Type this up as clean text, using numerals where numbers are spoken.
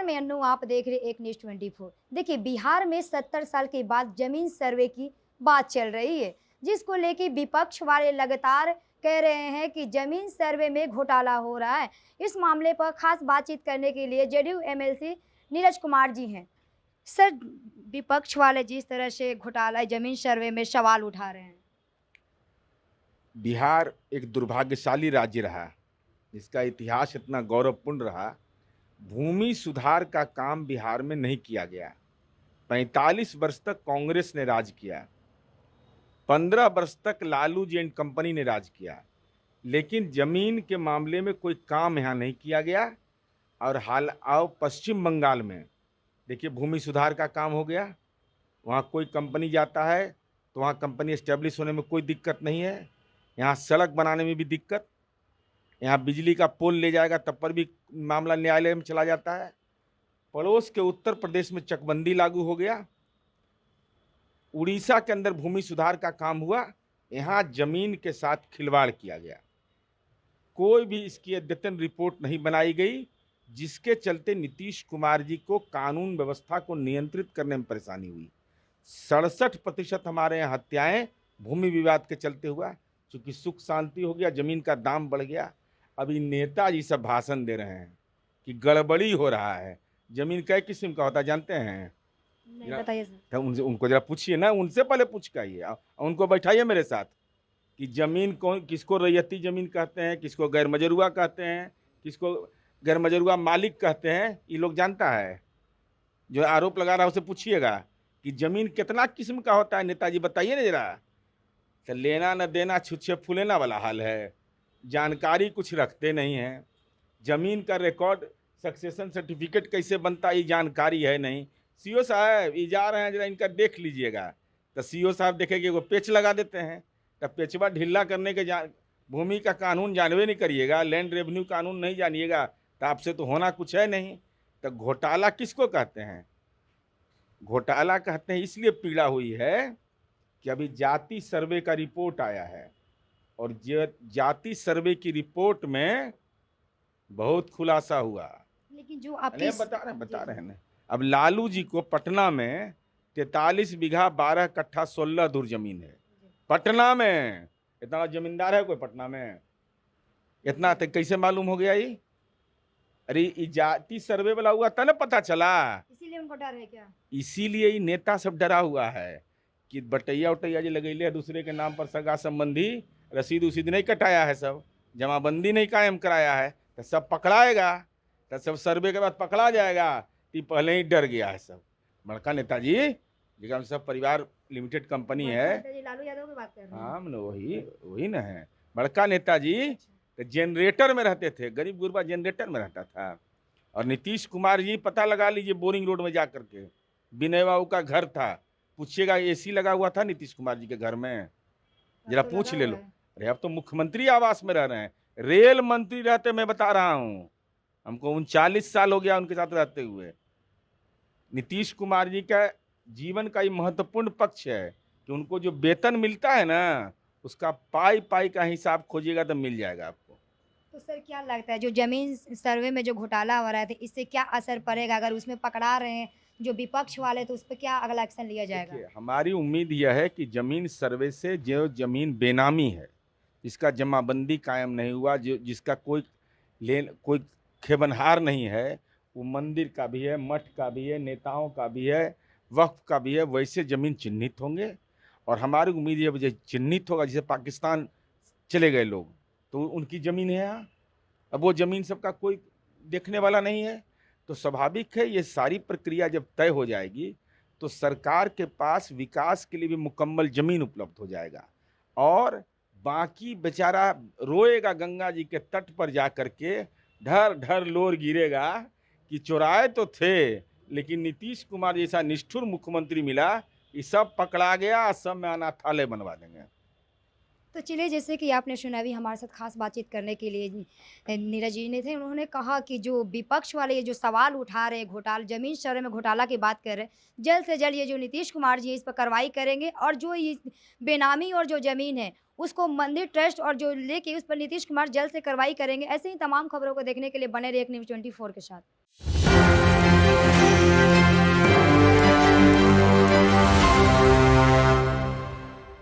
मैं अन्नू, आप देख रहे एक न्यूज़ 24। देखिए, बिहार में 70 साल के बाद जमीन सर्वे की बात चल रही है, जिसको लेके विपक्ष वाले लगातार कह रहे हैं कि जमीन सर्वे में घोटाला हो रहा है। इस मामले पर खास बातचीत करने के लिए जेडीयू एमएलसी नीरज कुमार जी हैं। सर, विपक्ष वाले जिस तरह से घोटाला जमीन सर्वे में सवाल उठा रहे हैं। बिहार एक दुर्भाग्यशाली राज्य रहा, जिसका इतिहास इतना गौरवपूर्ण रहा। भूमि सुधार का काम बिहार में नहीं किया गया। 45 वर्ष तक कांग्रेस ने राज किया, 15 वर्ष तक लालू जी एंड कंपनी ने राज किया, लेकिन जमीन के मामले में कोई काम यहाँ नहीं किया गया। और हाल आओ पश्चिम बंगाल में देखिए, भूमि सुधार का काम हो गया। वहाँ कोई कंपनी जाता है तो वहाँ कंपनी एस्टेब्लिश होने में कोई दिक्कत नहीं है। यहाँ सड़क बनाने में भी दिक्कत, यहाँ बिजली का पोल ले जाएगा तब पर भी मामला न्यायालय में चला जाता है। पड़ोस के उत्तर प्रदेश में चकबंदी लागू हो गया, उड़ीसा के अंदर भूमि सुधार का काम हुआ, यहाँ जमीन के साथ खिलवाड़ किया गया। कोई भी इसकी अद्यतन रिपोर्ट नहीं बनाई गई, जिसके चलते नीतीश कुमार जी को कानून व्यवस्था को नियंत्रित करने में परेशानी हुई। 67% हमारे यहाँ हत्याएं भूमि विवाद के चलते हुआ। चूंकि सुख शांति हो गया, जमीन का दाम बढ़ गया। अभी नेताजी सब भाषण दे रहे हैं कि गड़बड़ी हो रहा है। जमीन कई किस्म का होता है जानते हैं? नहीं बताइए सर। तो उनको जरा पूछिए ना, उनसे पहले पूछ के आइए, उनको बैठाइए मेरे साथ कि जमीन कौन, किसको रैयती जमीन कहते हैं, किसको गैर मजरूआ कहते हैं, किसको गैर मजरूआ मालिक कहते हैं, ये लोग जानता है? जो आरोप लगा रहा है उसे पूछिएगा कि जमीन कितना किस्म का होता है। नेताजी बताइए ना जरा। तो लेना न देना, छुच्छे फूलेना वाला हाल है। जानकारी कुछ रखते नहीं हैं। जमीन का रिकॉर्ड, सक्सेशन सर्टिफिकेट कैसे बनता है ये जानकारी है नहीं। सीओ साहब ये जा रहे हैं, जरा इनका देख लीजिएगा। तो सीओ साहब देखेंगे वो पेच लगा देते हैं। तो पेचवा ढीला करने के भूमि का कानून जानवे नहीं करिएगा, लैंड रेवेन्यू कानून नहीं जानिएगा, तो आपसे तो होना कुछ है नहीं। तो घोटाला किसको कहते हैं? घोटाला कहते हैं इसलिए पीड़ा हुई है कि अभी जाति सर्वे का रिपोर्ट आया है, और जाति सर्वे की रिपोर्ट में बहुत खुलासा हुआ। लेकिन जो आप बता रहे हैं। अब लालू जी को पटना में 43 बीघा 12 कट्ठा 16 धुर जमीन है। पटना में इतना जमींदार है कोई पटना में? इतना तो कैसे मालूम हो गया ये? अरे ये जाति सर्वे वाला हुआ था ना, पता चला। इसीलिए उनको डर है क्या? इसीलिए ये नेता सब डरा हुआ है कि बटैया उटैया जो लगैले है दूसरे के नाम पर, सगा संबंधी रसीद उसीद नहीं कटाया है, सब जमाबंदी नहीं कायम कराया है, तो सब पकड़ाएगा। तो सब सर्वे के बाद पकड़ा जाएगा। तो पहले ही डर गया है सब। बड़का नेताजी जिसका सब परिवार लिमिटेड कंपनी है, लालू यादव की बात कर रहे हैं। हाँ वही ना है बड़का नेताजी। तो जनरेटर में रहते थे, गरीब गुरबा जनरेटर में रहता था। और नीतीश कुमार जी पता लगा लीजिए, बोरिंग रोड में जा करके विनय बाबू का घर था, पूछिएगा एसी लगा हुआ था नीतीश कुमार जी के घर में, जरा पूछ ले लो। अरे अब तो मुख्यमंत्री आवास में रह रहे हैं, रेल मंत्री रहते, मैं बता रहा हूँ, हमको 39 साल हो गया उनके साथ रहते हुए। नीतीश कुमार जी का जीवन का ये महत्वपूर्ण पक्ष है कि उनको जो वेतन मिलता है ना, उसका पाई पाई का हिसाब खोजिएगा तो मिल जाएगा आपको। तो सर क्या लगता है, जो जमीन सर्वे में जो घोटाला हो रहा है, इससे क्या असर पड़ेगा? अगर उसमें पकड़ा रहे हैं जो विपक्ष वाले, तो उस पर क्या अगला एक्शन लिया जाएगा? हमारी उम्मीद यह है कि जमीन सर्वे से जो जमीन बेनामी है, जिसका जमाबंदी कायम नहीं हुआ, जिसका कोई खेबनहार नहीं है, वो मंदिर का भी है, मठ का भी है, नेताओं का भी है, वक्फ का भी है, वैसे जमीन चिन्हित होंगे। और हमारी उम्मीद ये वजह चिन्हित होगा, जैसे पाकिस्तान चले गए लोग तो उनकी ज़मीन है यहाँ, अब वो ज़मीन सबका कोई देखने वाला नहीं है। तो स्वाभाविक है ये सारी प्रक्रिया जब तय हो जाएगी तो सरकार के पास विकास के लिए भी मुकम्मल ज़मीन उपलब्ध हो जाएगा। और बाकी बेचारा रोएगा गंगा जी के तट पर जा कर के, ढर ढर लोर गिरेगा कि चुराए तो थे, लेकिन नीतीश कुमार जैसा निष्ठुर मुख्यमंत्री मिला, ये सब पकड़ा गया, सब में अनाथालय बनवा देंगे। तो चलिए, जैसे कि आपने सुना, अभी हमारे साथ खास बातचीत करने के लिए नीरज जी ने थे। उन्होंने कहा कि जो विपक्ष वाले ये जो सवाल उठा रहे हैं, घोटाला जमीन सर्वे में घोटाला की बात कर रहे हैं, जल्द से जल्द ये जो नीतीश कुमार जी इस पर कार्रवाई करेंगे, और जो ये बेनामी और जो ज़मीन है उसको मंदिर ट्रस्ट और जो लेके उस पर नीतीश कुमार जल्द से कार्रवाई करेंगे। ऐसे ही तमाम खबरों को देखने के लिए बने रहिए न्यूज़ 24 के साथ।